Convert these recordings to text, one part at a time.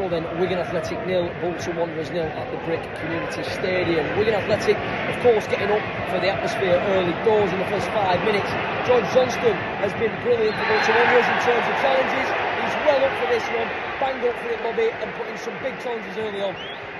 So then, Wigan Athletic 0, Bolton Wanderers 0 at the Brick Community Stadium. Wigan Athletic, of course, getting up for the atmosphere early doors in the first 5 minutes. George Johnston has been brilliant for Bolton Wanderers in terms of challenges. He's well up for this one, banged up for it, Bobby, and putting some big challenges early on.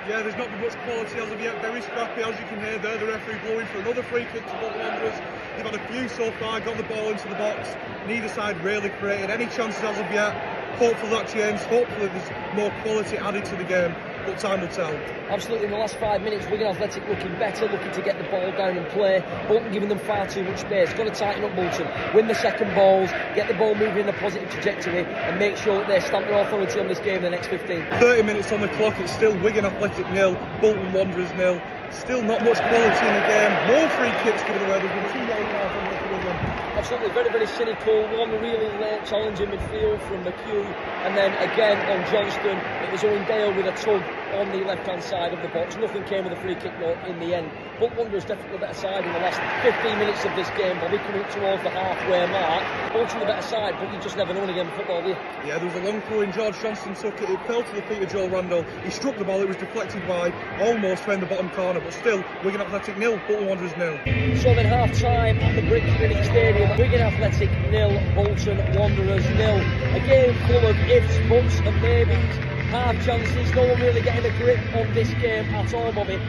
Yeah, there's not been much quality as of yet, very scrappy, as you can hear there, the referee blowing for another free kick to Bolton Wanderers. They've had a few so far, got the ball into the box, neither side really created any chances as of yet. Hopefully that changes, hopefully there's more quality added to the game, but time will tell. Absolutely, in the last 5 minutes, Wigan Athletic looking better, looking to get the ball down and play. Bolton giving them far too much space. Got to tighten up Bolton, win the second balls, get the ball moving in a positive trajectory, and make sure that they stamp their authority on this game in the next 15. 30 minutes on the clock, it's still Wigan Athletic 0, Bolton Wanderers 0. Still not much quality in the game. More free kicks given away. There's been 2 yellow cards on the Wigan. Absolutely, very, very cynical. One really late challenge in midfield from McHugh, and then again on Johnston. It was Owen Dale with a tug on the left-hand side of the box. Nothing came with a free kick in the end. But Wanderers definitely the better side in the last 15 minutes of this game. Bobby coming up towards the halfway mark. Bolton the better side, but you just never know in a game of football, do you? Yeah, there was a long throw in. George Johnston took it. It fell to the feet of Joe Randall. He struck the ball. It was deflected wide, almost found the bottom corner. But still, Wigan Athletic 0, Bolton Wanderers 0. So then half-time at the Brick Community Stadium. Wigan Athletic 0, Bolton Wanderers 0. A game full of ifs, buts and maybes. Half chances, no one really getting a grip on this game at all, Bobby.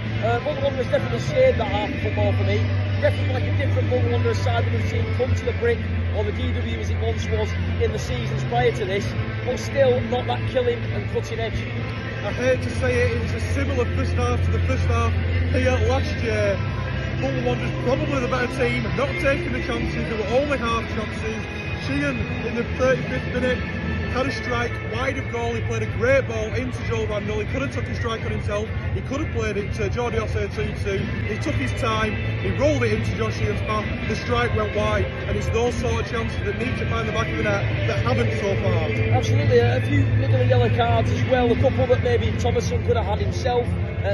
Bolton Wanderers definitely saved that half of football for me. Definitely like a different Bolton Wanderers side that we've seen come to the Brick, or the DW as it once was in the seasons prior to this, but still not that killing and cutting edge. I hate to say it, it's a similar first half to the first half here last year. Bolton Wanderers probably the better team, not taking the chances, there were only half chances. Sheehan in the 35th minute had a strike wide of goal. He played a great ball into Joe Randall. He could have took his strike on himself. He could have played it to Jordi Osei 2-2. He took his time. He rolled it into Josh Sheehan's path. The strike went wide, and it's those sort of chances that need to find the back of the net that haven't so far. Absolutely, a few little yellow cards as well. A couple that maybe Thomason could have had himself.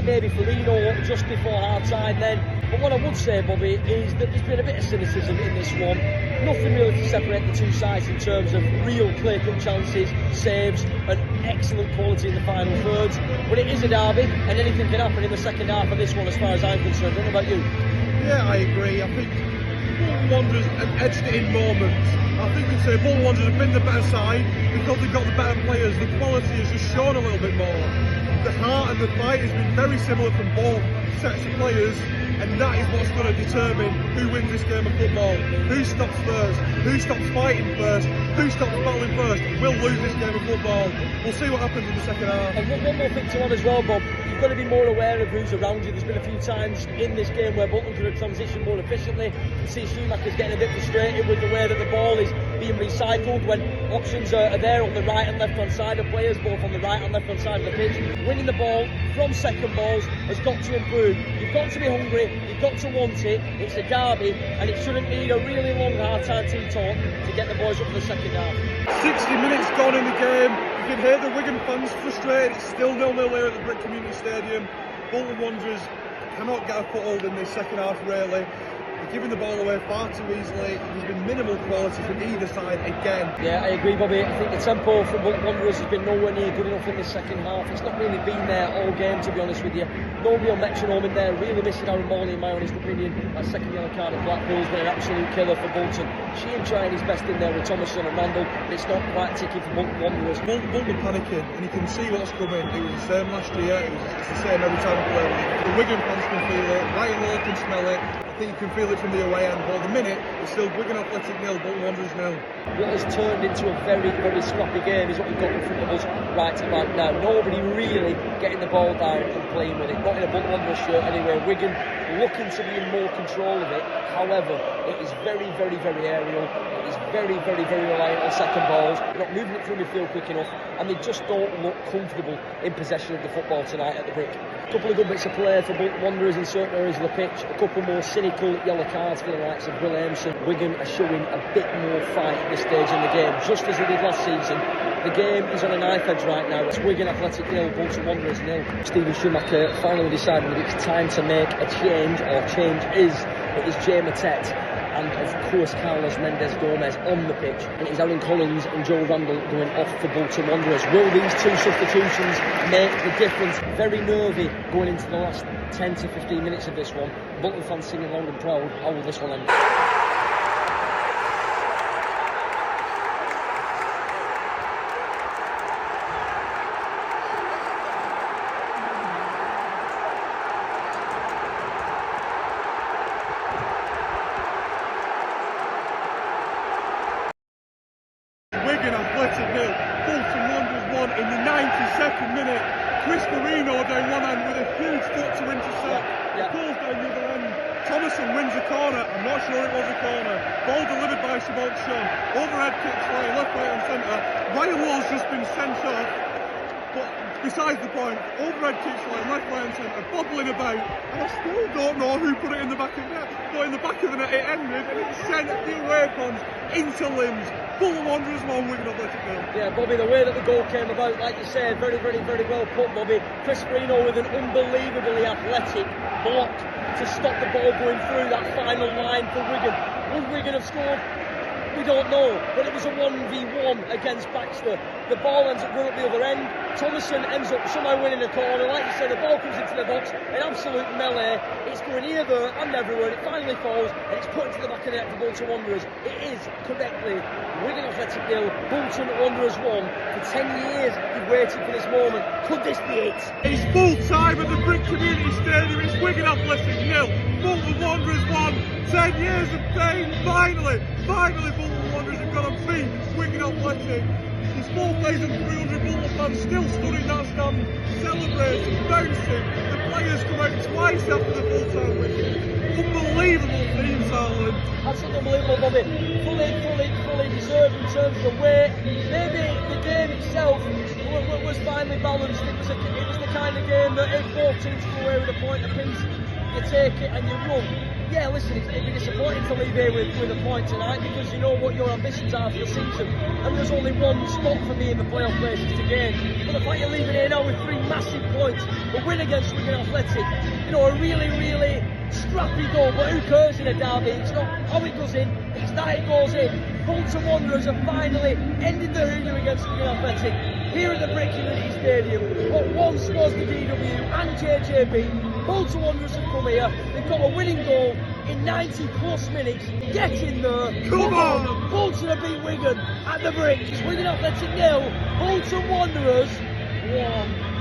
Maybe Farino just before half-time then. But what I would say, Bobby, is that there's been a bit of cynicism in this one. Nothing really to separate the two sides in terms of real clear-cut chances, saves, and excellent quality in the final thirds. But it is a derby, and anything can happen in the second half of this one as far as I'm concerned. I don't know about you. Yeah, I agree. I think Bolton Wanderers have edged it in moments. I think we'd say Bolton Wanderers have been the better side because they've got the better players. The quality has just shown a little bit more. The heart and the fight has been very similar from both sets of players, and that is what's going to determine who wins this game of football. Who stops first? Who stops fighting first? Who stops battling first? We'll lose this game of football. We'll see what happens in the second half. And one more thing to add as well, Bob. You've got to be more aware of who's around you. There's been a few times in this game where Bolton could have transitioned more efficiently. You see Schumacher's getting a bit frustrated with the way that the ball is being recycled when options are there on the right and left hand side of players, both on the right and left hand side of the pitch. Winning the ball from second balls has got to improve. You've got to be hungry, you've got to want it. It's a derby, and it shouldn't need a really long hard time team talk to get the boys up for the second half. 60 minutes gone in the game. You can hear the Wigan fans frustrated. It's still 0-0 here at the Brick Community Stadium. Bolton Wanderers cannot get a foothold in this second half really. They're giving the ball away far too easily. There's been minimal quality from either side again. Yeah, I agree, Bobby. I think the tempo from Bolton Wanderers has been nowhere near good enough in the second half. It's not really been there all game, to be honest with you. No real metronome in there. Really missing Aaron Morley, in my honest opinion. That second yellow card at Blackpool's been an absolute killer for Bolton. Sheehan trying his best in there with Thomason and Randall, but it's not quite ticking for Bolton Wanderers. Bolton panicking, and you can see what's coming. It was the same last year. It's the same every time we play. The Wigan fans can feel it. Ryan Lowe can smell it. I think you can feel it from the away end. But at the minute, it's still Wigan Athletic 0, Bolton Wanderers 0. What has turned into a very, very scrappy game is what we've got in front of us right now. Nobody really getting the ball down and playing with it. Not in a Bolton Wanderers shirt anyway. Wigan looking to be in more control of it. However, it is very, very, very aerial. It is very, very, very reliant on second balls. They're not moving it through midfield quick enough, and they just don't look comfortable in possession of the football tonight at the Brick. A couple of good bits of play for Bolton Wanderers in certain areas of the pitch. A couple more cynical yellow cards for the likes of Williamson. Wigan are showing a bit more fight at this stage in the game, just as they did last season. The game is on a knife edge right now. It's Wigan Athletic 0, Bolton Wanderers 0. Stephen Schumacher finally decided that it's time to make a change, or change is. It is Jay Matette and of course Carlos Mendes Gomez on the pitch. And it is Aaron Collins and Joe Randall going off for Bolton Wanderers. Will these two substitutions make the difference? Very nervy going into the last 10 to 15 minutes of this one. Bolton fans singing loud and proud. How will this one end? Wigan Athletic 0, Bolton Wanderers 1 in the 92nd minute. Chris Marino down one end with a huge foot to intercept. Yeah. Goals down the other end. Thomason wins a corner. I'm not sure it was a corner. Ball delivered by Sean. Overhead kick flying left, right and centre. Ryan Law's just been sent off. But besides the point, overhead kick flying left, right and centre, bobbling about. And I still don't know who put it in the back of the net. But in the back of the net it ended and it sent the away pons into limbs. Bolton Wanderers 1, Wigan Athletic 0. Yeah, Bobby, the way that the goal came about, like you said, very well put, Bobby. Chris Marino with an unbelievably athletic block to stop the ball going through that final line for Wigan. Would Wigan have scored? We don't know, but it was a 1v1 against Baxter. The ball ends up going up the other end. Thomason ends up somehow winning the corner. Like you said, the ball comes into the box, an absolute melee. It's going here, there, and everywhere. It finally falls, and it's put into the back of the net for Bolton Wanderers. It is correctly Wigan Athletic 0, Bolton Wanderers 1. For 10 years, you've waited for this moment. Could this be it? It's full time at the Brick Community Stadium. It's Wigan Athletic 0, Bolton Wanderers 1. 10 years of pain. Finally, Bolton Wanderers have got a beat Wigan Athletic. There's 4,300 Bolton fans still stood in that stand, celebrating, bouncing. The players come out twice after the full-time win. Unbelievable themes, Harlan. Absolutely unbelievable, Bobby. Fully deserved in terms of the way. Maybe the game itself was finely balanced. It was the kind of game that if both teams go away with a point apiece, you take it and you run. Yeah, listen, it'd be disappointing to leave here with a point tonight because you know what your ambitions are for the season. And there's only one spot for me in the playoff places to gain. But the fact you're leaving here now with 3 massive points, a win against Wigan Athletic, you know, a really scrappy goal, but who cares in a derby? It's not how it goes in, it's that it goes in. Bolton Wanderers have finally ended the hoodoo against Wigan Athletic here at the Brick Community Stadium. What once was the DW and JJB, Bolton Wanderers have come here, they've got a winning goal in 90 plus minutes. Get in there. Come on. Bolton have beat Wigan at the Brick. It's Wigan Athletic 0, Bolton Wanderers 1.